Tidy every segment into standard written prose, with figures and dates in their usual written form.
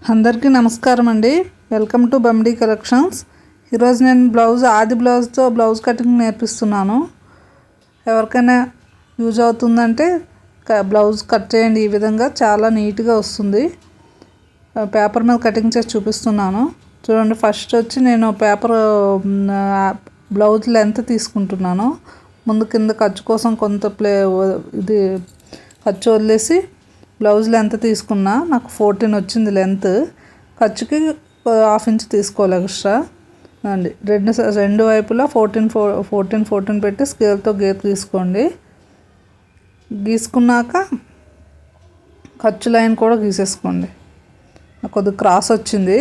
అందరికీ నమస్కారం అండి. Welcome to Bamdi collections. ఈరోజు నేను ఆది బ్లౌజ్తో బ్లౌజ్ కటింగ్ నేర్పిస్తున్నాను. ఎవరికైనా యూజ్ అవుతుందంటే బ్లౌజ్ కట్ చేయండి. ఈ విధంగా చాలా నీట్గా వస్తుంది. పేపర్ మీద కటింగ్ చేసి చూపిస్తున్నాను చూడండి. ఫస్ట్ వచ్చి నేను పేపర్ బ్లౌజ్ లెంత్ తీసుకుంటున్నాను. ముందు కింద ఖర్చు కోసం కొంత ఇది ఖర్చు వదిలేసి బ్లౌజ్ లెంత్ తీసుకున్నా. నాకు 14 వచ్చింది లెంత్. ఖర్చుకి 1/2 ఇంచ్ తీసుకోవాలి ఎక్స్ట్రా అండి. రెండు వైపులా 14 పెట్టి స్కేల్తో గీత తీసుకోండి. గీసుకున్నాక ఖర్చు లైన్ కూడా గీసేసుకోండి. నాకు కొద్దిగా క్రాస్ వచ్చింది.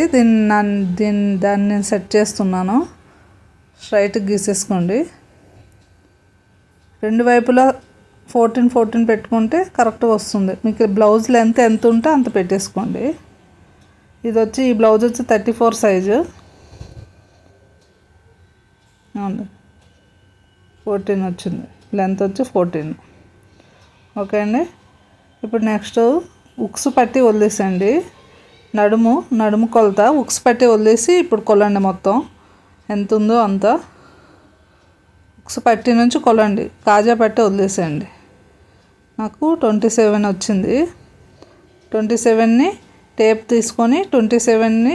దాన్ని నేను సెట్ చేస్తున్నాను. స్ట్రైట్గా గీసేసుకోండి. రెండు వైపులా 14 పెట్టుకుంటే కరెక్ట్గా వస్తుంది. మీకు బ్లౌజ్ లెంత్ ఎంత ఉంటే అంత పెట్టేసుకోండి. ఈ బ్లౌజ్ వచ్చి 34 సైజు. 14 వచ్చింది. లెంత్ వచ్చి 14. ఓకే అండి. ఇప్పుడు నెక్స్ట్ ఉక్స్ పట్టి వదిలేసండి. నడుము కొలత ఉక్స్ పట్టి వదిలేసి ఇప్పుడు కొలండి. మొత్తం ఎంత ఉందో అంత ఉక్స్ పట్టి నుంచి కొలండి. కాజా పట్టి వదిలేసేయండి. నాకు 27 వచ్చింది. 27ని టేప్ తీసుకొని 27ని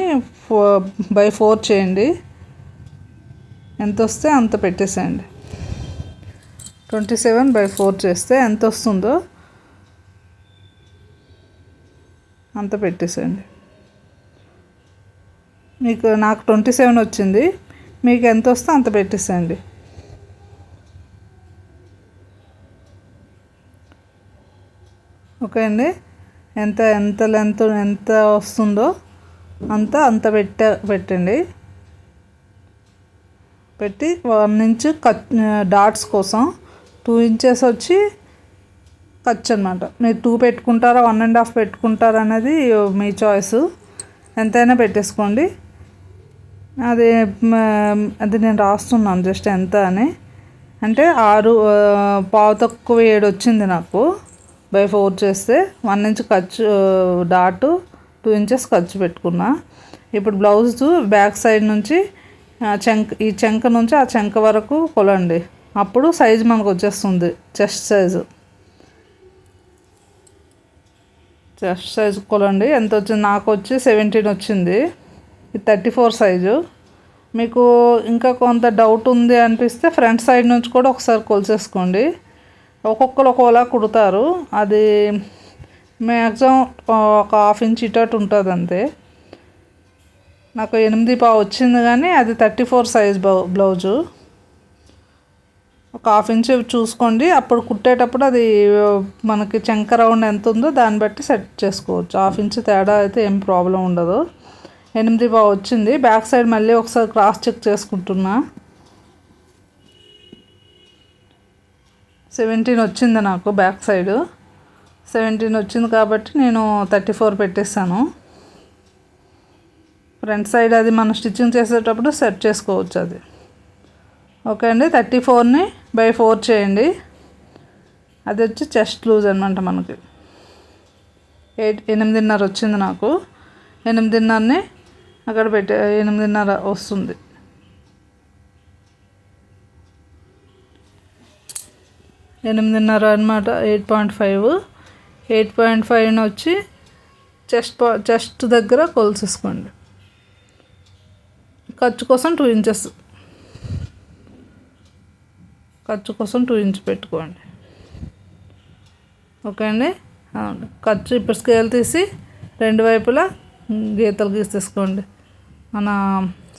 4 చేయండి. ఎంత వస్తే అంత పెట్టేసేయండి. 27/4 చేస్తే ఎంత వస్తుందో అంత పెట్టేసేయండి. నాకు 27 వచ్చింది. మీకు ఎంత వస్తే అంత పెట్టేసేయండి. ఓకే అండి. ఎంత లెంత్ ఎంత వస్తుందో అంత పెట్టండి. పెట్టి 1 ఇంచ్ డాట్స్ కోసం 2 ఇంచెస్ వచ్చి ఖర్చు అనమాట. మీరు 2 పెట్టుకుంటారా 1.5 పెట్టుకుంటారా అనేది మీ చాయిస్. ఎంతైనా పెట్టేసుకోండి. అది నేను రాస్తున్నాను జస్ట్ ఎంత అని. అంటే 6 పావు తక్కువ 7 వచ్చింది నాకు. 4 చేస్తే 1 ఇంచ్ ఖర్చు డాటు 2 ఇంచెస్ ఖర్చు పెట్టుకున్నా. ఇప్పుడు బ్లౌజ్ బ్యాక్ సైడ్ నుంచి ఈ చెంక నుంచి ఆ చెంక వరకు కొలండి. అప్పుడు సైజు మనకు వచ్చేస్తుంది. చెస్ట్ సైజు కొలండి. ఎంత వచ్చింది? నాకు వచ్చి 17 వచ్చింది. ఇది 34 సైజు. మీకు ఇంకా కొంత డౌట్ ఉంది అనిపిస్తే ఫ్రంట్ సైడ్ నుంచి కూడా ఒకసారి కొలిసేసుకోండి. ఒక్కొక్కరు ఒకలా కుడతారు. అది మ్యాక్సిమం ఒక 1/2 ఇంచ్ ఇటు ఉంటుంది అంతే. నాకు 8 వచ్చింది కానీ అది 34 సైజ్ బ్లౌజు. ఒక 1/2 ఇంచ్ చూసుకోండి. అప్పుడు కుట్టేటప్పుడు అది మనకి చంక రౌండ్ ఎంత ఉందో దాన్ని బట్టి సెట్ చేసుకోవచ్చు. 1/2 ఇంచ్ తేడా అయితే ఏం ప్రాబ్లం ఉండదు. 8 వచ్చింది. బ్యాక్ సైడ్ మళ్ళీ ఒకసారి క్రాస్ చెక్ చేసుకుంటున్నా. 17 వచ్చింది నాకు. బ్యాక్ సైడ్ 17 వచ్చింది కాబట్టి నేను 34 పెట్టేస్తాను. ఫ్రంట్ సైడ్ అది మనం స్టిచ్చింగ్ చేసేటప్పుడు సెట్ చేసుకోవచ్చు అది. ఓకే అండి. 34ని 4 చేయండి. అది వచ్చి చెస్ట్ లూజ్ అనమాట. మనకి 8.5 వచ్చింది నాకు. 8.5ని అక్కడ 8.5 వస్తుంది. 8.5 అనమాట. 8.5 వచ్చి చెస్ట్ దగ్గర కొలిసేసుకోండి. ఖర్చు కోసం 2 ఇంచెస్ పెట్టుకోండి. ఓకే అండి. ఖర్చు ఇప్పుడు స్కేల్ తీసి రెండు వైపులా గీతలు గీసేసుకోండి. మన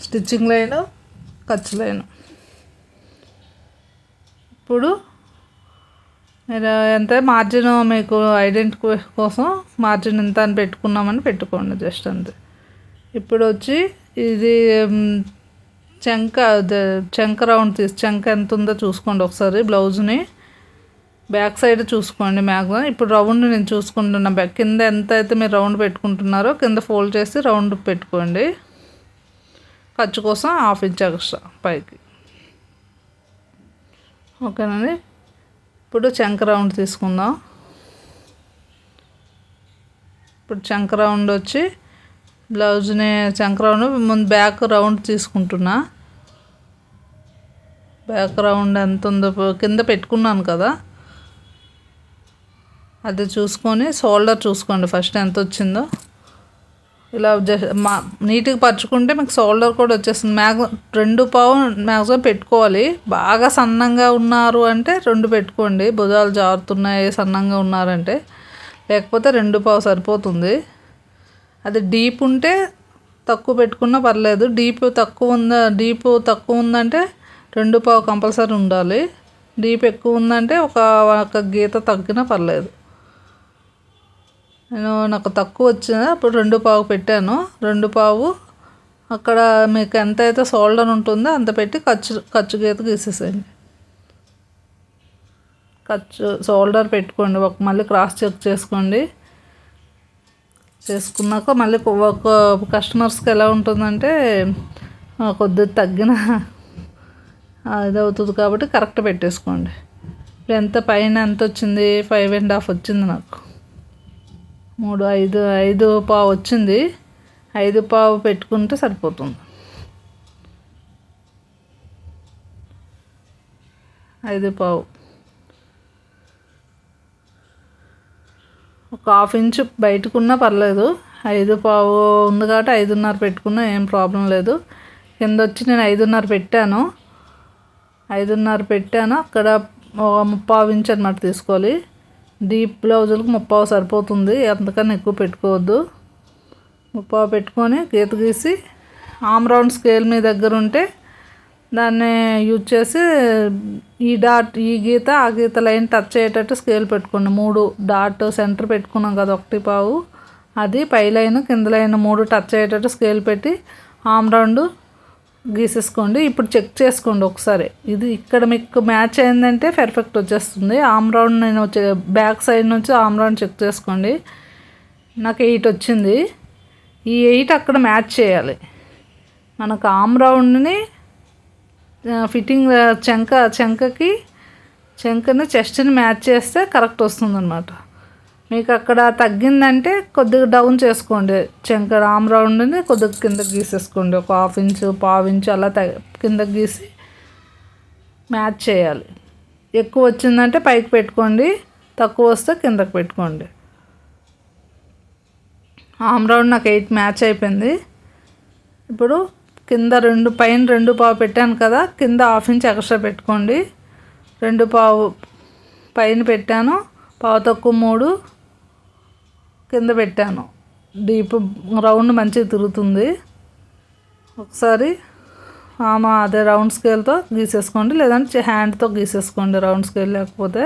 స్టిచ్చింగ్ లైన్ ఖర్చు లైన్. ఇప్పుడు మీరు ఎంత మార్జిన్ మీకు ఐడెంటిఫై కోసం మార్జిన్ ఎంత అని పెట్టుకున్నామని పెట్టుకోండి. జస్ట్ అంతే. ఇప్పుడు వచ్చి ఇది చెంక రౌండ్ చెంక ఎంత ఉందో చూసుకోండి ఒకసారి. బ్లౌజ్ని బ్యాక్ సైడ్ చూసుకోండి మ్యాక్సిమం. ఇప్పుడు రౌండ్ నేను చూసుకుంటున్నా. కింద ఎంత అయితే మీరు రౌండ్ పెట్టుకుంటున్నారో కింద ఫోల్డ్ చేసి రౌండ్ పెట్టుకోండి. ఖర్చు కోసం 1/2 ఇంచ్ ఎక్స్ట్రా పైకి. ఓకేనండి. ఇప్పుడు చంక రౌండ్ తీసుకుందాం. ఇప్పుడు చంక రౌండ్ వచ్చి బ్లౌజ్ని చంక రౌండ్ ముందు బ్యాక్ రౌండ్ తీసుకుంటున్నా. బ్యాక్ రౌండ్ ఎంత ఉందో కింద పెట్టుకున్నాను కదా, అది చూసుకొని షోల్డర్ చూసుకోండి ఫస్ట్ ఎంత వచ్చిందో. ఇలా నీట్గా పరుచుకుంటే మీకు షోల్డర్ కూడా వచ్చేస్తుంది. 2 పావు మ్యాక్సిమం పెట్టుకోవాలి. బాగా సన్నంగా ఉన్నారు అంటే 2 పెట్టుకోండి, భుజాలు జారుతున్నాయి సన్నంగా ఉన్నారంటే. లేకపోతే 2 పావు సరిపోతుంది. అది డీప్ ఉంటే తక్కువ పెట్టుకున్నా పర్లేదు. డీప్ తక్కువ ఉందంటే 2 పావు కంపల్సరీ ఉండాలి. డీప్ ఎక్కువ ఉందంటే ఒక గీత తగ్గినా పర్లేదు. నాకు తక్కువ వచ్చింది అప్పుడు 2 పావు పెట్టాను. 2 పావు అక్కడ మీకు ఎంత అయితే షోల్డర్ ఉంటుందో అంత పెట్టి ఖర్చు గీత గీసేసేయండి. షోల్డర్ పెట్టుకోండి. మళ్ళీ క్రాస్ చెక్ చేసుకోండి. చేసుకున్నాక మళ్ళీ ఒక కస్టమర్స్కి ఎలా ఉంటుందంటే కొద్దిగా తగ్గిన ఇది అవుతుంది కాబట్టి కరెక్ట్ పెట్టేసుకోండి. ఇప్పుడు ఎంత పైన ఎంత వచ్చింది, 5.5 వచ్చింది నాకు. 5 పావు వచ్చింది. 5 పావు పెట్టుకుంటే సరిపోతుంది. 5 పావు ఒక 1/2 ఇంచు బయటకున్నా పర్లేదు. 5 పావు ఉంది కాబట్టి 5.5 పెట్టుకున్నా ఏం ప్రాబ్లం లేదు. కింద వచ్చి నేను 5.5 పెట్టాను. 5.5 పెట్టాను. అక్కడ 3/4 ఇంచు అన్నమాట తీసుకోవాలి. డీప్ బ్లౌజులకు 3/4 సరిపోతుంది, అంతకన్నా ఎక్కువ పెట్టుకోవద్దు. 3/4 పెట్టుకొని గీత గీసి ఆమ్ రౌండ్ స్కేల్ మీ దగ్గర ఉంటే దాన్ని యూజ్ చేసి ఈ గీత ఆ గీత లైన్ టచ్ అయ్యేటట్టు స్కేల్ పెట్టుకోండి. 3 డాట్ సెంటర్ పెట్టుకున్నాం కదా, 1 పావు, అది పై లైన్ కింద లైన్ 3 టచ్ అయ్యేటట్టు స్కేల్ పెట్టి ఆమ్ రౌండ్ గీసేసుకోండి. ఇప్పుడు చెక్ చేసుకోండి ఒకసారి. ఇది ఇక్కడ మీకు మ్యాచ్ అయిందంటే పర్ఫెక్ట్ వచ్చేస్తుంది. ఆమ్ రౌండ్ నేను బ్యాక్ సైడ్ నుంచి ఆమ్ రౌండ్ చెక్ చేసుకోండి. నాకు 8 వచ్చింది. ఈ 8 అక్కడ మ్యాచ్ చేయాలి. మనకు ఆమ్ రౌండ్ని ఫిట్టింగ్ చెంకని చెస్ట్ని మ్యాచ్ చేస్తే కరెక్ట్ వస్తుంది అన్నమాట. మీకు అక్కడ తగ్గిందంటే కొద్దిగా డౌన్ చేసుకోండి. ఆమ్ రౌండ్ని కొద్దిగా కిందకి గీసేసుకోండి. ఒక 1/2 ఇంచు 1/4 ఇంచు అలా కిందకి గీసి మ్యాచ్ చేయాలి. ఎక్కువ వచ్చిందంటే పైకి పెట్టుకోండి, తక్కువ వస్తే కిందకి పెట్టుకోండి. ఆమ్ రౌండ్ నాకు 8 మ్యాచ్ అయిపోయింది. ఇప్పుడు కింద పైన 2 పావు పెట్టాను కదా, కింద 1/2 ఇంచ్ ఎక్స్ట్రా పెట్టుకోండి. 2 పావు పైన పెట్టాను, పావు తక్కువ 3 కింద పెట్టాను. డీప్ రౌండ్ మంచిగా తిరుగుతుంది. ఒకసారి అదే రౌండ్ స్కేల్తో గీసేసుకోండి, లేదంటే హ్యాండ్తో గీసేసుకోండి రౌండ్ స్కేల్ లేకపోతే.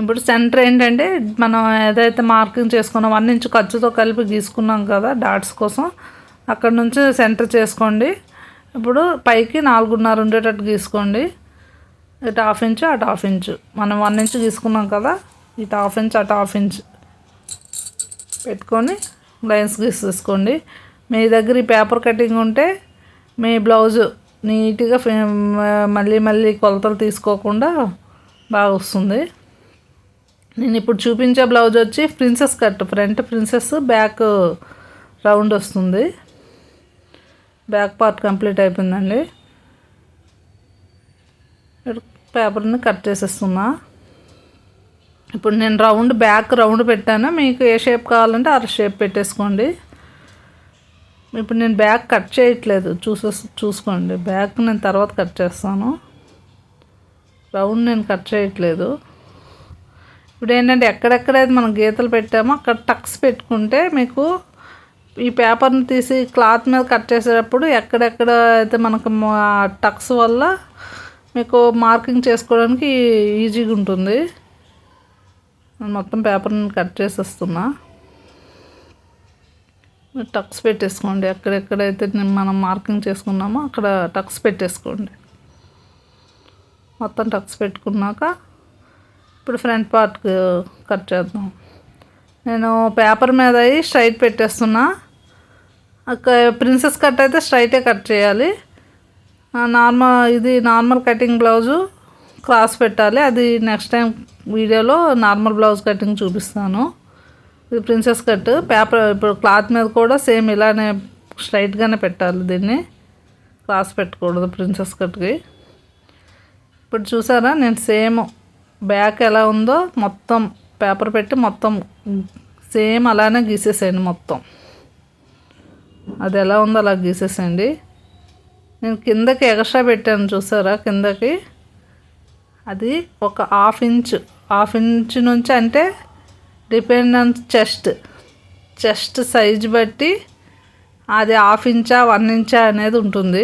ఇప్పుడు సెంటర్ ఏంటంటే మనం ఏదైతే మార్కింగ్ చేసుకున్నాం 1 ఇంచు ఖర్చుతో కలిపి గీసుకున్నాం కదా డాట్స్ కోసం, అక్కడ నుంచి సెంటర్ చేసుకోండి. ఇప్పుడు పైకి 4.5 ఉండేటట్టు గీసుకోండి. ఇటు 1/2 ఇంచు అటు 1/2 ఇంచు, మనం 1 ఇంచు గీసుకున్నాం కదా, ఇటు 1/2 ఇంచు అటు 1/2 ఇంచు పెట్టుకొని లైన్స్ గీసేసుకోండి. మీ దగ్గర ఈ పేపర్ కటింగ్ ఉంటే మీ బ్లౌజు నీట్గా మళ్ళీ కొలతలు తీసుకోకుండా బాగా వస్తుంది. నేను ఇప్పుడు చూపించే బ్లౌజ్ వచ్చి princess cut, front princess, back round వస్తుంది. బ్యాక్ పార్ట్ కంప్లీట్ అయిపోయిందండి. పేపర్ని కట్ చేసేస్తున్నా. ఇప్పుడు నేను బ్యాక్ రౌండ్ పెట్టాను. మీకు ఏ షేప్ కావాలంటే ఆ షేప్ పెట్టేసుకోండి. ఇప్పుడు నేను బ్యాక్ కట్ చేయట్లేదు, చూసుకోండి. బ్యాక్ నేను తర్వాత కట్ చేస్తాను, రౌండ్ నేను కట్ చేయట్లేదు. ఇప్పుడు ఏంటంటే ఎక్కడెక్కడైతే మనం గీతలు పెట్టామో అక్కడ టక్స్ పెట్టుకుంటే మీకు ఈ పేపర్ని తీసి క్లాత్ మీద కట్ చేసేటప్పుడు ఎక్కడెక్కడ అయితే మనకు టక్స్ వల్ల మీకు మార్కింగ్ చేసుకోవడానికి ఈజీగా ఉంటుంది. నేను మొత్తం పేపర్ని కట్ చేసేస్తున్నా. టక్స్ పెట్టేసుకోండి. ఎక్కడెక్కడైతే మనం మార్కింగ్ చేసుకున్నామో అక్కడ టక్స్ పెట్టేసుకోండి. మొత్తం టక్స్ పెట్టుకున్నాక ఇప్పుడు ఫ్రంట్ పార్ట్ కట్ చేద్దాం. నేను పేపర్ మీద స్ట్రైట్ పెట్టేస్తున్నా. ప్రిన్సెస్ కట్ అయితే స్ట్రైటే కట్ చేయాలి. నార్మల్ కటింగ్ బ్లౌజు క్రాస్ పెట్టాలి. అది నెక్స్ట్ టైం వీడియోలో నార్మల్ బ్లౌజ్ కటింగ్ చూపిస్తాను. ఇది ప్రిన్సెస్ కట్ పేపర్. ఇప్పుడు క్లాత్ మీద కూడా సేమ్ ఇలానే స్ట్రైట్గానే పెట్టాలి, దీన్ని క్రాస్ పెట్టకూడదు ప్రిన్సెస్ కట్కి. ఇప్పుడు చూసారా, నేను సేమ్ బ్యాక్ ఎలా ఉందో మొత్తం పేపర్ పెట్టి మొత్తం సేమ్ అలానే గీసేసేయండి. మొత్తం అది ఎలా ఉందో అలా గీసేసేయండి. నేను కిందకి ఎక్స్ట్రా పెట్టాను చూసారా, కిందకి అది ఒక హాఫ్ ఇంచ్ నుంచి, అంటే డిపెండ్ ఆన్ చెస్ట్ సైజ్ బట్టి అది 1/2 ఇంచా 1 ఇంచా అనేది ఉంటుంది.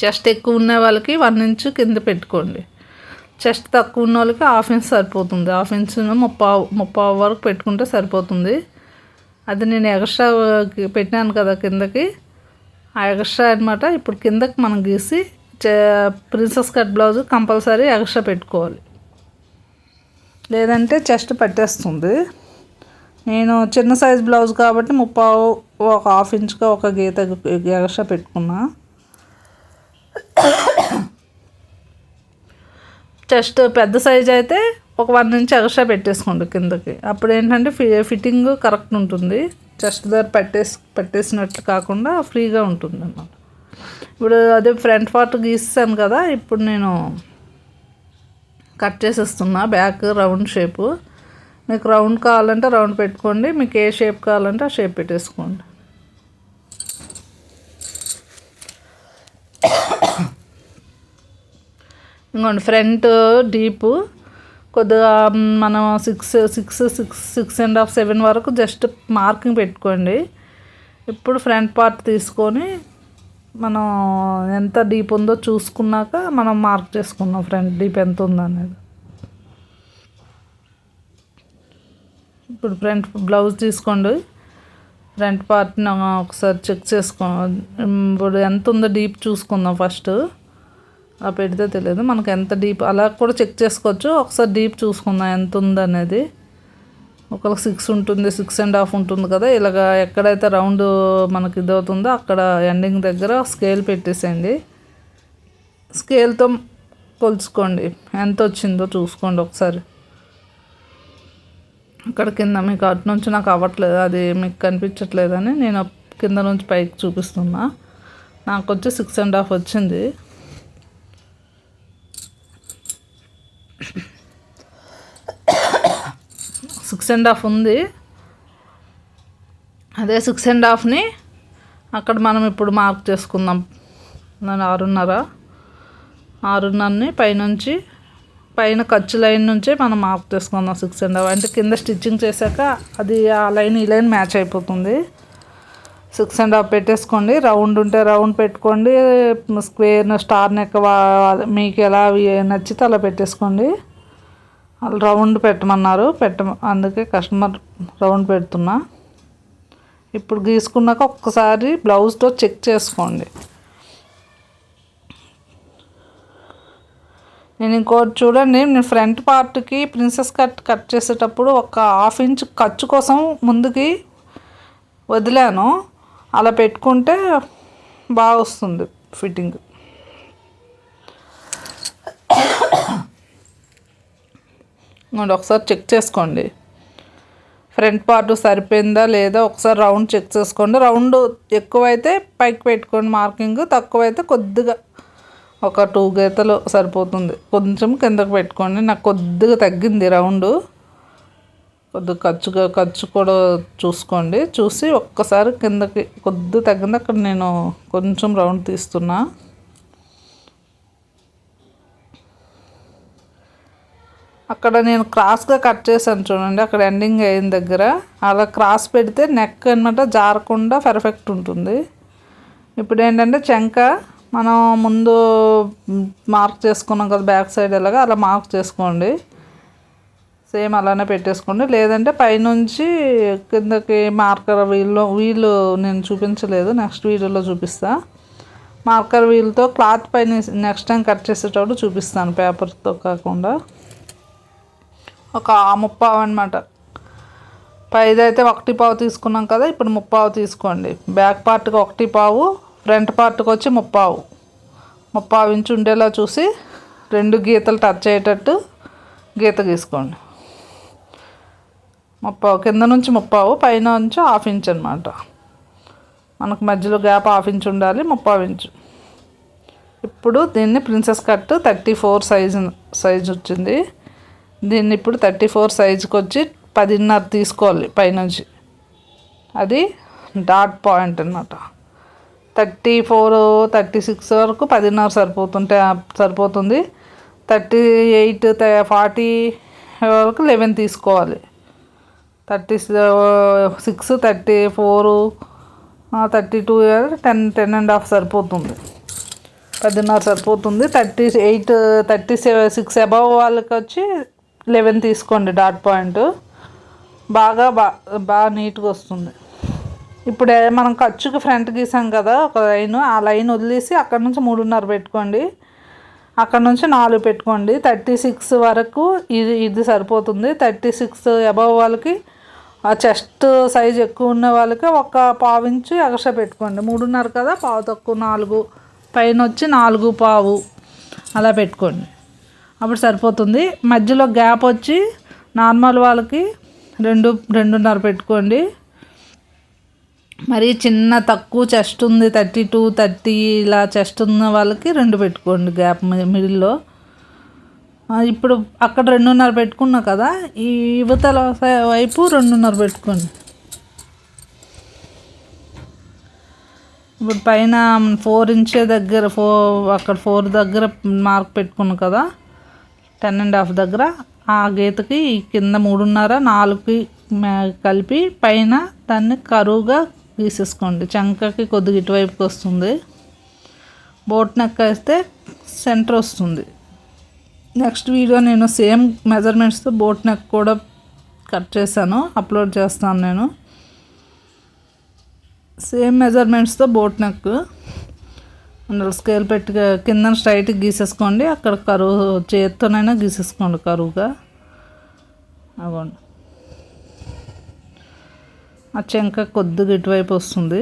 చెస్ట్ ఎక్కువ ఉన్న వాళ్ళకి 1 ఇంచు కింద పెట్టుకోండి. చెస్ట్ తక్కువ ఉన్న వాళ్ళకి 1/2 ఇంచ్ సరిపోతుంది. 1/2 ఇంచ్ ముప్పావు వరకు పెట్టుకుంటే సరిపోతుంది. అది నేను ఎక్స్ట్రా పెట్టాను కదా కిందకి, ఆ ఎక్స్ట్రా అనమాట. ఇప్పుడు కిందకి మనం గీసి princess cut blouse compulsory extra పెట్టుకోవాలి, లేదంటే చెస్ట్ పట్టేస్తుంది. నేను చిన్న సైజ్ బ్లౌజ్ కాబట్టి ముప్పావు ఒక 1/2 ఇంచ్గా ఒక గీత ఎక్స్ట్రా పెట్టుకున్నా. చెస్ట్ పెద్ద సైజ్ అయితే ఒక 1 ఇంచ్ ఎక్స్ట్రా పెట్టేసుకోండి కిందకి. అప్పుడు ఏంటంటే ఫిట్టింగ్ కరెక్ట్ ఉంటుంది, చెస్ట్ దగ్గర పట్టేసినట్లు కాకుండా ఫ్రీగా ఉంటుంది అన్నమాట. ఇప్పుడు అదే ఫ్రంట్ పార్ట్ గీసాను కదా, ఇప్పుడు నేను కట్ చేసేస్తున్నా. బ్యాక్ రౌండ్ షేపు, మీకు రౌండ్ కావాలంటే రౌండ్ పెట్టుకోండి, మీకు ఏ షేప్ కావాలంటే ఆ షేప్ పెట్టేసుకోండి. ఇంకోండి ఫ్రంట్ డీప్ కొద్దిగా మనం 6.5 7 వరకు జస్ట్ మార్కింగ్ పెట్టుకోండి. ఇప్పుడు ఫ్రంట్ పార్ట్ తీసుకొని మనం ఎంత డీప్ ఉందో చూసుకున్నాక మనం మార్క్ చేసుకున్నాం ఫ్రంట్ డీప్ ఎంత ఉందనేది. ఇప్పుడు ఫ్రంట్ బ్లౌజ్ తీసుకోండి, ఫ్రంట్ పార్ట్ని ఒకసారి చెక్ చేసుకోండి. ఇప్పుడు ఎంత ఉందో డీప్ చూసుకుందాం ఫస్ట్. అలా పెడితే తెలియదు మనకు ఎంత డీప్, అలా కూడా చెక్ చేసుకోవచ్చు. ఒకసారి డీప్ చూసుకుందాం ఎంత ఉందనేది. ఒకరికి 6 ఉంటుంది, 6.5 ఉంటుంది కదా. ఇలాగ ఎక్కడైతే రౌండ్ మనకి ఇది అవుతుందో అక్కడ ఎండింగ్ దగ్గర స్కేల్ పెట్టేసేయండి. స్కేల్తో కొలుచుకోండి, ఎంత వచ్చిందో చూసుకోండి ఒకసారి. అక్కడ కింద మీకు అటు నుంచి నాకు అవ్వట్లేదు, అది మీకు కనిపించట్లేదని నేను కింద నుంచి పైకి చూపిస్తున్నా. నాకు వచ్చి 6.5 వచ్చింది. 6.5 ఉంది. అదే 6.5ని అక్కడ మనం ఇప్పుడు మార్క్ చేసుకుందాం. నేను 6.5ని పైనుంచి పైన ఖర్చు లైన్ నుంచే మనం మార్క్ చేసుకుందాం. 6.5 అంటే కింద స్టిచ్చింగ్ చేశాక అది ఆ లైన్ ఈ లైన్ మ్యాచ్ అయిపోతుంది. 6.5 పెట్టేసుకోండి. రౌండ్ ఉంటే రౌండ్ పెట్టుకోండి, స్క్వేర్ స్టార్ నెక్ మీకు ఎలా నచ్చితే అలా పెట్టేసుకోండి. వాళ్ళు రౌండ్ పెట్టమన్నారు, అందుకే కస్టమర్ రౌండ్ పెడుతున్నా. ఇప్పుడు గీసుకున్నాక ఒక్కసారి బ్లౌజ్తో చెక్ చేసుకోండి. నేను ఇంకోటి చూడండి, నేను ఫ్రంట్ పార్ట్కి ప్రిన్సెస్ కట్ చేసేటప్పుడు ఒక 1/2 ఇంచ్ ఖర్చు కోసం ముందుకి వదిలాను. అలా పెట్టుకుంటే బాగా వస్తుంది ఫిట్టింగ్. ఒకసారి చెక్ చేసుకోండి ఫ్రంట్ పార్ట్ సరిపోయిందా లేదా, ఒకసారి రౌండ్ చెక్ చేసుకోండి. రౌండ్ ఎక్కువైతే పైకి పెట్టుకోండి మార్కింగ్, తక్కువైతే కొద్దిగా ఒక 2 గీతలు సరిపోతుంది, కొంచెం కిందకు పెట్టుకోండి. నాకు కొద్దిగా తగ్గింది రౌండ్, కొద్దిగా ఖర్చు కూడా చూసుకోండి. చూసి ఒక్కసారి కిందకి కొద్దిగా తగ్గింది, అక్కడ నేను కొంచెం రౌండ్ తీస్తున్నా. అక్కడ నేను క్రాస్గా కట్ చేశాను చూడండి, అక్కడ ఎండింగ్ అయిన దగ్గర అలా క్రాస్ పెడితే నెక్ అనమాట జారకుండా పర్ఫెక్ట్ ఉంటుంది. ఇప్పుడు ఏంటంటే చెంక మనం ముందు మార్క్ చేసుకున్నాం కదా బ్యాక్ సైడ్, ఎలాగా అలా మార్క్ చేసుకోండి. సేమ్ అలానే పెట్టేసుకోండి. లేదంటే పైనుంచి కిందకి మార్కర్ వీలు నేను చూపించలేదు, నెక్స్ట్ వీడియోలో చూపిస్తా. మార్కర్ వీల్తో క్లాత్ పైన నెక్స్ట్ టైం కట్ చేసేటప్పుడు చూపిస్తాను, పేపర్తో కాకుండా. ఒక 3/4 అనమాట. పైదైతే 1/4 తీసుకున్నాం కదా, ఇప్పుడు 3/4 తీసుకోండి. బ్యాక్ పార్ట్కి 1/4, ఫ్రంట్ పార్ట్కి వచ్చి 3/4 ఇంచు ఉండేలా చూసి రెండు గీతలు టచ్ అయ్యేటట్టు గీత గీసుకోండి. 30 కింద నుంచి 30 పైన నుంచి 1/2 ఇంచ్ అనమాట. మనకు మధ్యలో గ్యాప్ 1/2 ఇంచ్ ఉండాలి, 30 ఇంచు. ఇప్పుడు దీన్ని ప్రిన్సెస్ కట్ 34 సైజు వచ్చింది. దీన్ని ఇప్పుడు 34 సైజుకి వచ్చి 10.5 తీసుకోవాలి పైనుంచి. అది డాట్ పాయింట్ అనమాట. 34, 36 వరకు 10.5 సరిపోతుంది. 38, 40 వరకు 11 తీసుకోవాలి. 36, 34, 32, 10.5 సరిపోతుంది. 10.5 సరిపోతుంది. 38, 36 అబవ్ వాళ్ళకి వచ్చి 11 తీసుకోండి డాట్ పాయింట్. బాగా నీట్గా వస్తుంది. ఇప్పుడు మనం ఖర్చుకి ఫ్రంట్ గీసాం కదా ఒక లైన్, ఆ లైన్ వదిలేసి అక్కడ నుంచి 3.5 పెట్టుకోండి. అక్కడ నుంచి 4 పెట్టుకోండి. 36 వరకు ఇది సరిపోతుంది. 36 అబవ్ వాళ్ళకి, ఆ చెస్ట్ సైజ్ ఎక్కువ ఉన్న వాళ్ళకి ఒక 1/4 ఇంచు ఎక్స్ట్రా పెట్టుకోండి. 3.5 కదా, 1/4 తక్కువ 4, పైన వచ్చి 4.5 అలా పెట్టుకోండి. అప్పుడు సరిపోతుంది. మధ్యలో గ్యాప్ వచ్చి నార్మల్ వాళ్ళకి 2.5 పెట్టుకోండి. మరి చిన్న తక్కువ చెస్ట్ ఉంది, 32, 30 ఇలా చెస్ట్ ఉన్న వాళ్ళకి 2 పెట్టుకోండి గ్యాప్ మిడిల్లో. ఇప్పుడు అక్కడ 2.5 పెట్టుకున్నా కదా, ఈ యువతల వైపు 2.5 పెట్టుకోండి. ఇప్పుడు పైన 4 ఇంచ్ దగ్గర అక్కడ 4 దగ్గర మార్క్ పెట్టుకున్నాం కదా, 10.5 దగ్గర ఆ గీతకి కింద 3.5, 4కి కలిపి పైన దాన్ని కరువుగా గీసేసుకోండి. చంకకి కొద్దిగా ఇటువైపుకి వస్తుంది. బోట్ నెక్ వేస్తే సెంటర్ వస్తుంది. నెక్స్ట్ వీడియో నేను సేమ్ మెజర్మెంట్స్తో బోట్ నెక్ కూడా కట్ చేశాను, అప్లోడ్ చేస్తాను నేను. సేమ్ మెజర్మెంట్స్తో బోట్ నెక్ అందులో స్కేల్ పెట్టి కింద స్ట్రైట్గా గీసేసుకోండి. అక్కడ కరువు చేత్తోనైనా గీసేసుకోండి కరువుగా. అవ్వండి, ఆ చెంక కొద్దిగా ఇటువైపు వస్తుంది.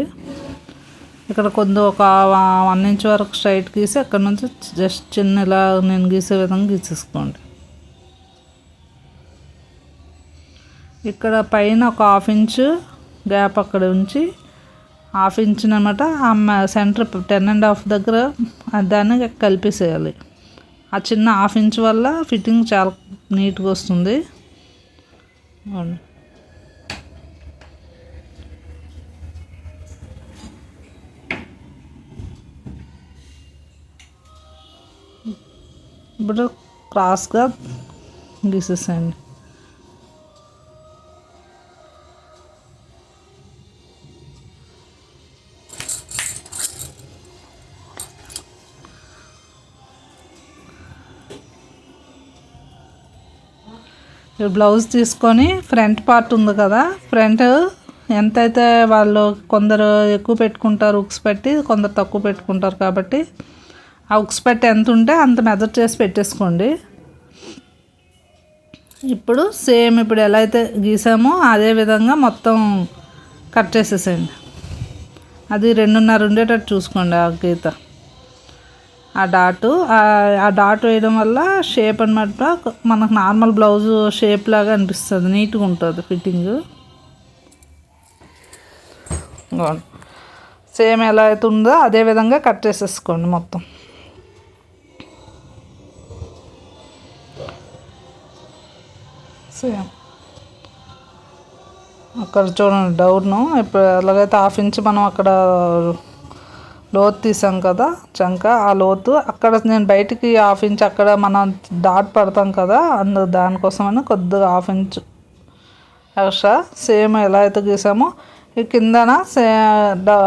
ఇక్కడ ఒక 1 ఇంచ్ వరకు స్ట్రైట్ గీసి అక్కడ నుంచి జస్ట్ చిన్న ఇలా నేను గీసే విధంగా గీసేసుకోండి. ఇక్కడ పైన ఒక 1/2 ఇంచు గ్యాప్ అక్కడ ఉంచి 1/2 ఇంచ్ అనమాట సెంటర్ 10.5 దగ్గర దాన్ని కలిపేసేయాలి. ఆ చిన్న 1/2 ఇంచ్ వల్ల ఫిట్టింగ్ చాలా నీట్గా వస్తుంది. ఇప్పుడు క్రాస్గా గీసేసేయండి. బ్లౌజ్ తీసుకొని ఫ్రంట్ పార్ట్ ఉంది కదా, ఫ్రంట్ ఎంతైతే వాళ్ళు కొందరు ఎక్కువ పెట్టుకుంటారు ఉక్స్ పెట్టి, కొందరు తక్కువ పెట్టుకుంటారు. కాబట్టి ఆ ఉక్స్ పెట్టి ఎంత ఉంటే అంత మెజర్ చేసి పెట్టేసుకోండి. ఇప్పుడు సేమ్ ఇప్పుడు ఎలా అయితే గీసామో అదే విధంగా మొత్తం కట్ చేసేసేయండి. అది 2.5 ఉండేటట్టు చూసుకోండి ఆ గీత. ఆ డాట్ వేయడం వల్ల షేప్ అనమాట మనకు నార్మల్ బ్లౌజ్ షేప్ లాగా అనిపిస్తుంది, నీట్గా ఉంటుంది ఫిట్టింగ్. సేమ్ ఎలా అయితే ఉందో అదే విధంగా కట్ చేసేసుకోండి మొత్తం. సేమ్ అక్కడ చూడండి డౌను. ఇప్పుడు ఎలాగైతే 1/2 ఇంచ్ మనం అక్కడ లోతు తీసాం కదా చంక, ఆ లోతు అక్కడ నేను బయటికి 1/2 ఇంచ్ అక్కడ మనం డాట్ పడతాం కదా, దానికోసమని కొద్దిగా 1/2 ఇంచ్ ఎక్స్ట్రా సేమ్ ఎలా అయితే గీసామో ఈ కిందన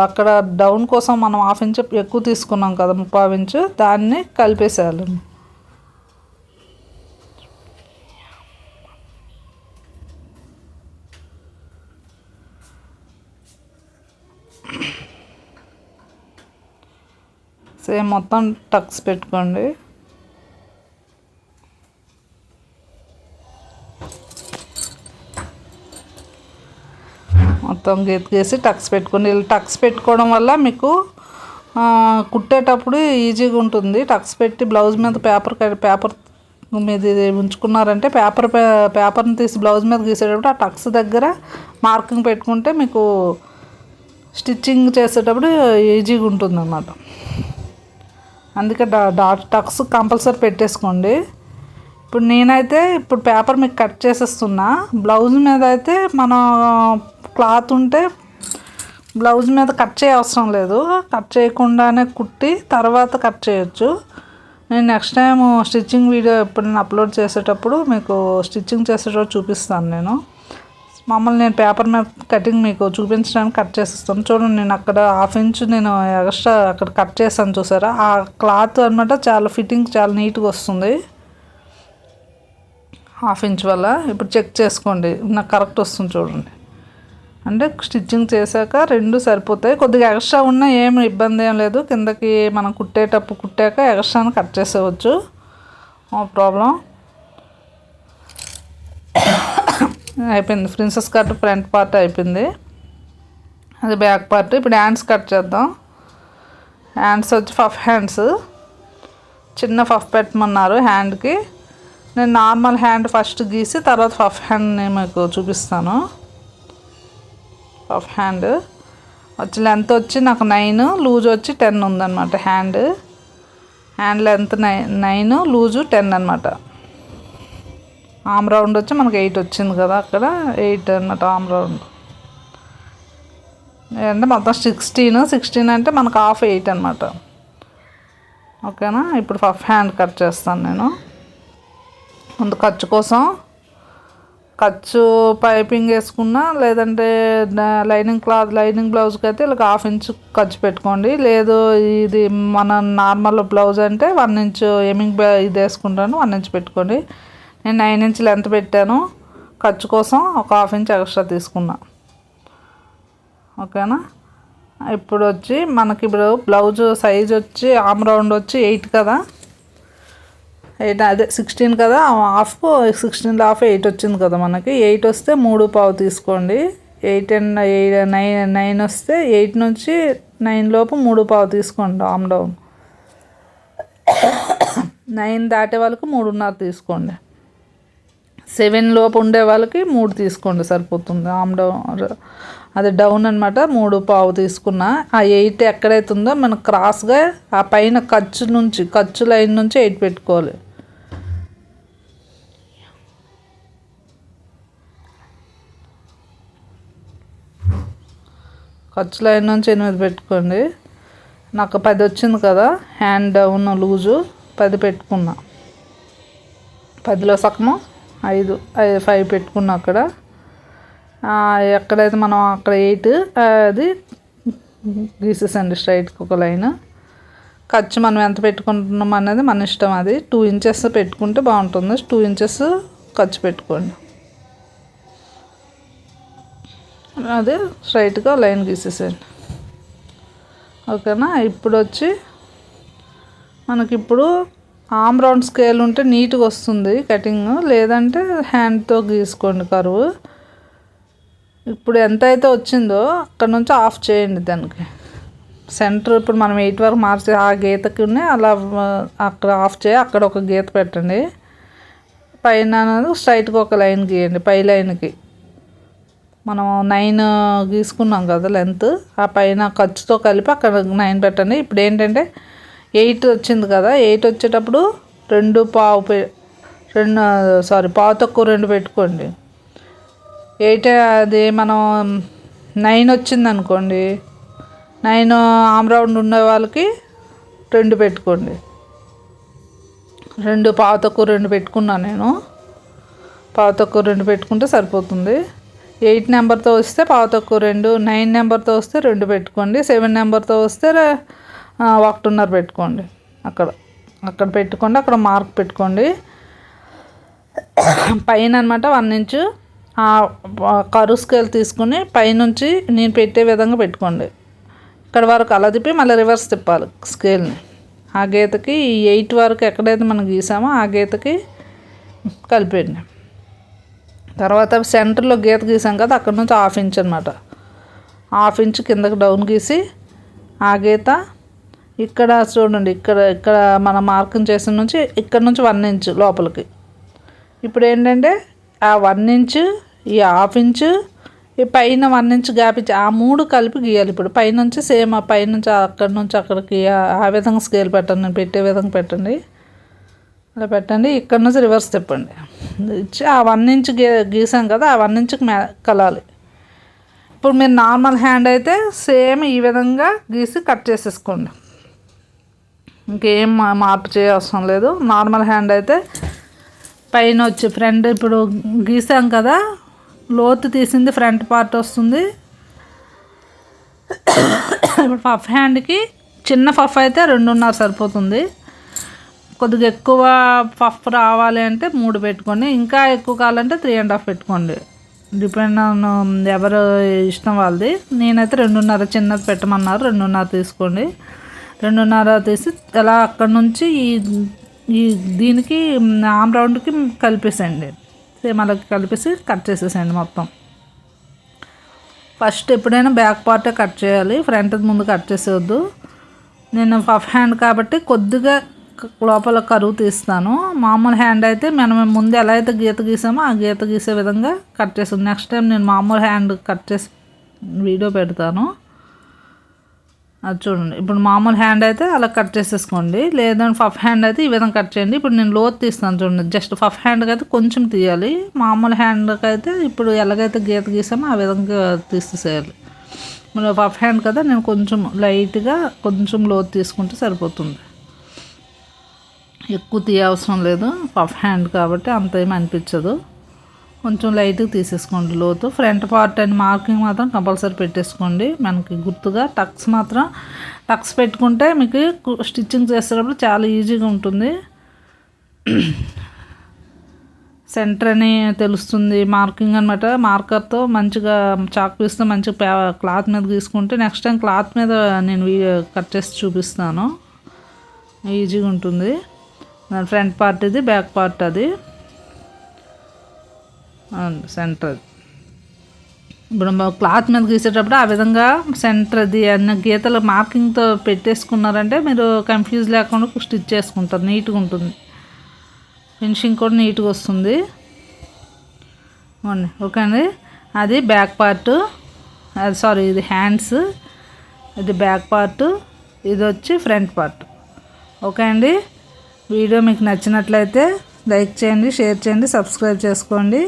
అక్కడ డౌన్ కోసం మనం 1/2 ఇంచ్ ఎక్కువ తీసుకున్నాం కదా, 3/4 ఇంచ్, దాన్ని కలిపేసేయాలి. సేమ్ మొత్తం టక్స్ పెట్టుకోండి. మొత్తం గీత గీసి టక్స్ పెట్టుకోండి. ఇలా టక్స్ పెట్టుకోవడం వల్ల మీకు కుట్టేటప్పుడు ఈజీగా ఉంటుంది. టక్స్ పెట్టి బ్లౌజ్ మీద పేపర్ మీద ఉంచుకున్నారంటే పేపర్ని తీసి బ్లౌజ్ మీద గీసేటప్పుడు ఆ టక్స్ దగ్గర మార్కింగ్ పెట్టుకుంటే మీకు స్టిచ్చింగ్ చేసేటప్పుడు ఈజీగా ఉంటుంది అన్నమాట. అందుకే టక్స్ కంపల్సరీ పెట్టేసుకోండి. ఇప్పుడు నేనైతే పేపర్ మీకు కట్ చేసేస్తున్నా. బ్లౌజ్ మీద అయితే మన క్లాత్ ఉంటే బ్లౌజ్ మీద కట్ చేయవసరం లేదు. కట్ చేయకుండానే కుట్టి తర్వాత కట్ చేయొచ్చు. నేను నెక్స్ట్ టైం స్టిచ్చింగ్ వీడియో ఎప్పుడైనా అప్లోడ్ చేసేటప్పుడు మీకు స్టిచ్చింగ్ చేసేటప్పుడు చూపిస్తాను. నేను పేపర్ మీద కటింగ్ మీకు చూపించడానికి కట్ చేసేస్తాను. చూడండి, నేను అక్కడ 1/2 ఇంచ్ నేను ఎక్స్ట్రా అక్కడ కట్ చేస్తాను చూసారా. ఆ క్లాత్ అనమాట చాలా ఫిట్టింగ్ చాలా నీట్గా వస్తుంది 1/2 ఇంచ్ వల్ల. ఇప్పుడు చెక్ చేసుకోండి, నాకు కరెక్ట్ వస్తుంది చూడండి. అంటే స్టిచ్చింగ్ చేశాక 2 సరిపోతాయి. కొద్దిగా ఎక్స్ట్రా ఉన్నా ఏమి ఇబ్బంది ఏం లేదు. కిందకి మనం కుట్టాక ఎక్స్ట్రాని కట్ చేసేవచ్చు, నో ప్రాబ్లం. అయిపోయింది. ప్రిన్సెస్ కట్ ఫ్రంట్ పార్ట్ అయిపోయింది, అది బ్యాక్ పార్ట్. ఇప్పుడు హ్యాండ్స్ కట్ చేద్దాం. హ్యాండ్స్ వచ్చి పఫ్ హ్యాండ్స్, చిన్న పఫ్ పెట్టమన్నారు హ్యాండ్కి. నేను నార్మల్ హ్యాండ్ ఫస్ట్ గీసి తర్వాత పఫ్ హ్యాండ్ని మీకు చూపిస్తాను. పఫ్ హ్యాండ్ వచ్చి లెంత్ వచ్చి నాకు 9, లూజ్ వచ్చి 10 ఉందన్నమాట. హ్యాండ్ లెంత్ 9, లూజు 10 అనమాట. ఆమ్ రౌండ్ వచ్చి మనకు 8 వచ్చింది కదా, అక్కడ 8 అనమాట ఆమ్ రౌండ్. అంటే మొత్తం 16 అంటే మనకు 1/2 8 అనమాట. ఓకేనా. ఇప్పుడు పఫ్ హ్యాండ్ కట్ చేస్తాను నేను. ముందు ఖర్చు కోసం ఖర్చు పైపింగ్ వేసుకున్నా, లేదంటే లైనింగ్ బ్లౌజ్కి అయితే ఇలా 1/2 ఇంచ్ ఖర్చు పెట్టుకోండి. లేదు ఇది మన నార్మల్ బ్లౌజ్ అంటే 1 ఇంచ్ ఎమింగ్ ఇది వేసుకుంటాను, 1 ఇంచ్ పెట్టుకోండి. నేను 9 ఇంచ్ లెంత్ పెట్టాను. ఖర్చు కోసం ఒక 1/2 ఇంచ్ ఎక్స్ట్రా తీసుకున్నా. ఓకేనా. ఇప్పుడు వచ్చి మనకి బ్లౌజ్ సైజ్ వచ్చి ఆమ్ రౌండ్ వచ్చి 8 కదా, 8 అదే 16 కదా, 16లో 8 వచ్చింది కదా మనకి. 8 వస్తే 3/4 తీసుకోండి. 9 వస్తే 8 నుంచి 9 లోపు 3/4 తీసుకోండి ఆమ్ డౌన్. 9 దాటే వాళ్ళకి 3.5 తీసుకోండి. 7 లోపు ఉండే వాళ్ళకి 3 తీసుకోండి సరిపోతుంది. ఆమ్ డౌన్ అది డౌన్ అనమాట. 3/4 తీసుకున్నా. ఆ 8 ఎక్కడైతే ఉందో మనకు క్రాస్గా ఆ పైన ఖర్చు లైన్ నుంచి 8 పెట్టుకోవాలి. ఖర్చు లైన్ నుంచి 8 పెట్టుకోండి. నాకు 10 వచ్చింది కదా, హ్యాండ్ డౌన్ లూజు 10 పెట్టుకున్నా. 10లో సగము 5 పెట్టుకున్నా. అక్కడ ఎక్కడైతే మనం అక్కడ 8 అది గీసేసండి స్ట్రైట్కి ఒక లైన్. ఖర్చు మనం ఎంత పెట్టుకుంటున్నాం అనేది మన ఇష్టం. అది 2 ఇంచెస్ పెట్టుకుంటే బాగుంటుంది. 2 ఇంచెస్ ఖర్చు పెట్టుకోండి. అదే స్ట్రైట్గా లైన్ గీసేసేయండి. ఓకేనా. ఇప్పుడు వచ్చి మనకిప్పుడు ఆమ్ రౌండ్ స్కేల్ ఉంటే నీట్గా వస్తుంది కటింగ్, లేదంటే హ్యాండ్తో గీసుకోండి కరువు. ఇప్పుడు ఎంత అయితే వచ్చిందో అక్కడ నుంచి ఆఫ్ చేయండి. దానికి సెంటర్ ఇప్పుడు మనం 8 వరకు మార్చి ఆ గీతకి అలా అక్కడ ఆఫ్ చేయి. అక్కడ ఒక గీత పెట్టండి. పైన స్ట్రైట్గా ఒక లైన్ గీయండి. పై లైన్కి మనం 9 గీసుకున్నాం కదా లెంత్, ఆ పైన ఖర్చుతో కలిపి అక్కడ 9 పెట్టండి. ఇప్పుడు ఏంటంటే 8 వచ్చింది కదా, 8 వచ్చేటప్పుడు 2.5 పావు తక్కువ 2 పెట్టుకోండి. 8 అది మనం 9 వచ్చింది అనుకోండి, 9 ఆమ్ రౌండ్ ఉండే వాళ్ళకి 2 పెట్టుకోండి. 2 పావు తక్కువ 2 పెట్టుకున్నాను నేను. పావు తక్కువ 2 పెట్టుకుంటే సరిపోతుంది. 8 నెంబర్తో వస్తే పావు తక్కువ 2, 9 నెంబర్తో వస్తే 2 పెట్టుకోండి. 7 నెంబర్తో వస్తే 1.5 పెట్టుకోండి. అక్కడ పెట్టుకోండి. అక్కడ మార్క్ పెట్టుకోండి. పైన అనమాట 1 ఇంచు కరువు స్కేల్ తీసుకుని పైనుంచి నేను పెట్టే విధంగా పెట్టుకోండి. ఇక్కడ వరకు అలా తిప్పి మళ్ళీ రివర్స్ తిప్పాలి స్కేల్ని. ఆ గీతకి ఈ 8 వరకు ఎక్కడైతే మనం గీసామో ఆ గీతకి కలిపేయండి. తర్వాత సెంటర్లో గీత గీసాం కదా, అక్కడ నుంచి 1/2 ఇంచ్ అనమాట. 1/2 ఇంచ్ కిందకి డౌన్ గీసి ఆ గీత ఇక్కడ చూడండి, ఇక్కడ ఇక్కడ మనం మార్కింగ్ చేసిన నుంచి ఇక్కడ నుంచి 1 ఇంచ్ లోపలికి. ఇప్పుడు ఏంటంటే ఆ 1 ఇంచు, ఈ 1/2 ఇంచు, ఈ పైన 1 ఇంచ్ గ్యాప్ ఇచ్చి ఆ 3 కలిపి గీయాలి. ఇప్పుడు పైనుంచి సేమ్ ఆ పైనుంచి అక్కడి నుంచి అక్కడికి ఆ విధంగా స్కేల్ పెట్టండి, నేను పెట్టే విధంగా పెట్టండి. అలా పెట్టండి. ఇక్కడ నుంచి రివర్స్ తిప్పండి. ఇచ్చి ఆ 1 ఇంచ్ గీసాం కదా, ఆ 1 ఇంచుకి కలాలి. ఇప్పుడు మీరు నార్మల్ హ్యాండ్ అయితే సేమ్ ఈ విధంగా గీసి కట్ చేసేసుకోండి. ఇంకేం మార్పు చేయవసరం లేదు. నార్మల్ హ్యాండ్ అయితే పైన వచ్చి ఫ్రంట్ ఇప్పుడు గీసాం కదా, లోతు తీసింది ఫ్రంట్ పార్ట్ వస్తుంది. ఇప్పుడు పఫ్ హ్యాండ్కి చిన్న పఫ్ అయితే 2.5 సరిపోతుంది. కొద్దిగా ఎక్కువ పఫ్ రావాలి అంటే 3 పెట్టుకోండి. ఇంకా ఎక్కువ కావాలంటే 3.5 పెట్టుకోండి. డిపెండ్ ఆన్ ఎవరు ఇష్టం వాళ్ళది. నేనైతే 2.5 చిన్నది పెట్టమన్నారు, 2.5 తీసుకోండి. 2.5 తీసి అలా అక్కడ నుంచి ఈ దీనికి ఆమ్ రౌండ్కి కలిపేసేయండి. సేమ్ అలా కలిపేసి కట్ చేసేసేయండి మొత్తం. ఫస్ట్ ఎప్పుడైనా బ్యాక్ పార్టే కట్ చేయాలి, ఫ్రంట్ ముందు కట్ చేసేవద్దు. నేను పఫ్ హ్యాండ్ కాబట్టి కొద్దిగా లోపల కరువు తీస్తాను. మామూలు హ్యాండ్ అయితే మనం ముందు ఎలా అయితే గీత గీసామో ఆ గీత గీసే విధంగా కట్ చేస్తాను. నెక్స్ట్ టైం నేను మామూలు హ్యాండ్ కట్ చేసి వీడియో పెడతాను, అది చూడండి. ఇప్పుడు మామూలు హ్యాండ్ అయితే అలా కట్ చేసేసుకోండి, లేదంటే పఫ్ హ్యాండ్ అయితే ఈ విధంగా కట్ చేయండి. ఇప్పుడు నేను లోతు తీస్తాను చూడండి. జస్ట్ పఫ్ హ్యాండ్కి అయితే కొంచెం తీయాలి, మామూలు హ్యాండ్కి అయితే ఇప్పుడు ఎలాగైతే గీత గీసామో ఆ విధంగా తీసేసేయాలి. మన పఫ్ హ్యాండ్ కదా, నేను కొంచెం లైట్గా కొంచెం లోతు తీసుకుంటే సరిపోతుంది. ఎక్కువ తీయవసరం లేదు, పఫ్ హ్యాండ్ కాబట్టి అంత ఏమి అనిపించదు. కొంచెం లైట్గా తీసేసుకోండి లోతు. ఫ్రంట్ పార్ట్ అండ్ మార్కింగ్ మాత్రం కంపల్సరీ పెట్టేసుకోండి. మనకి గుర్తుగా టక్స్ పెట్టుకుంటే మీకు స్టిచ్చింగ్ చేసేటప్పుడు చాలా ఈజీగా ఉంటుంది. సెంటర్ అని తెలుస్తుంది. మార్కింగ్ అనమాట. మార్కర్తో మంచిగా చాక్ పీస్తో మంచిగా క్లాత్ మీద గీసుకుంటే నెక్స్ట్ టైం క్లాత్ మీద నేను కట్ చేసి చూపిస్తాను, ఈజీగా ఉంటుంది. ఫ్రంట్ పార్ట్ ఇది, బ్యాక్ పార్ట్ అది, సెంటర్. ఇప్పుడు క్లాత్ మీద గీసేటప్పుడు ఆ విధంగా సెంటర్ది అన్న గీతలు మార్కింగ్తో పెట్టేసుకున్నారంటే మీరు కన్ఫ్యూజ్ లేకుండా స్టిచ్ చేసుకుంటారు, నీట్గా ఉంటుంది. ఫినిషింగ్ కూడా నీట్గా వస్తుంది. ఓకే అండి, అది బ్యాక్ పార్ట్, అది సారీ ఇది హ్యాండ్స్, ఇది బ్యాక్ పార్ట్, ఇది వచ్చి ఫ్రంట్ పార్ట్. ఓకే అండి, వీడియో మీకు నచ్చినట్లయితే లైక్ చేయండి, షేర్ చేయండి, సబ్స్క్రైబ్ చేసుకోండి.